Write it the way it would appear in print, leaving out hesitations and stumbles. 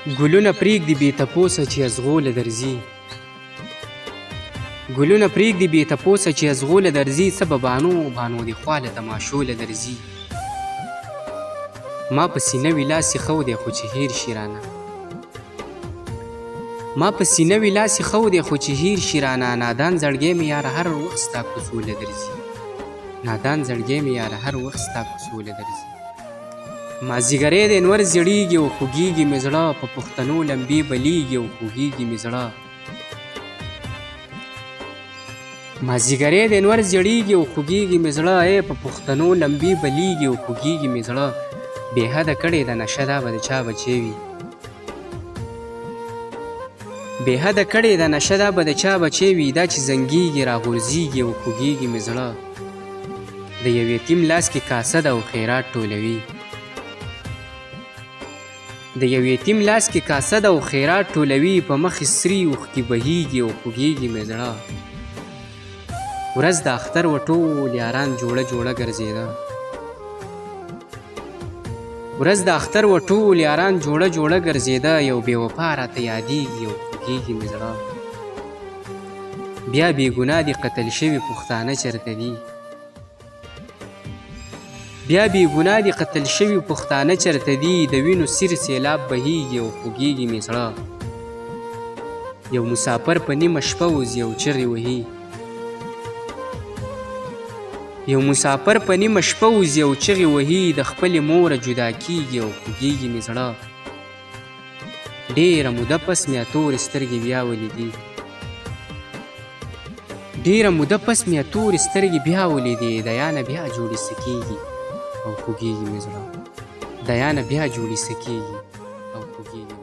ګلونه پرېږدي بې تپوسه چې ازغوله درځي ګلونه پرېږدي بې تپوسه چې ازغوله درځي څه به بانو بانو دې خوا له تماشوله درځي ما په سینه وي لاس یې ښه دی خو چې هیر شي رانه ما په سینه وي لاس یې ښه دی خو چې هیر شي رانه نادان زړګی مې یاره هر وخت ستا کوڅوله درځي نادان زړګی مې یاره هر وخت ستا کوڅوله درځي مازدیګری د انور زیړیږي او خوږیږي مې زړه په پښتنو لمبې بلیږي او خوږیږي مې زړه مازدیګری د انور زیړیږي او خوږیږي مې زړه ای په پښتنو لمبې بلیږي او خوږیږي مې زړه بې حده کړې ده نشه دا به د چا بچی وي بې حده کړې ده نشه دا به د چا بچی وي دا چې زنګیږي راغورځیږي او خوږیږي مې زړه د یو یتیم لاس کې کاسه ده او خیرات ټولوي د یو یتیم لاس کې کاسه ده او خیرات ټولوي په مخ یې سرې اوښکې بهیږي او خوږیږي مې زړه ورځ د اختر و ټول یاران جوړه جوړه ګرځېده ورځ د اختر و ټول یاران جوړه جوړه ګرځېده یو بې وفا راته یادیږي او خوږیږي مې زړه بیا بې ګناه دي قتل شوي پښتانه چېرته دي بیا بې ګناه دي قتل شوي پښتانه چېرته دي د وینو سیر سیلاب بهیږي او خوږیږي مې زړه یو مسافر په نیمه شپه وځي او چغې وهي یو مسافر په نیمه شپه وځي او چغې وهي د خپلې موره جدا کیږي او خوږیږي مې زړه ډېره موده پس مې تورې سترګې بیا ولیدې ډېره موده پس مې تورې سترګې بیا ولیدې د یانه بیا جوړې څه کېږي او خوږیږي مې زړه د یانه بیا جوړې څه کېږي او خوږیږي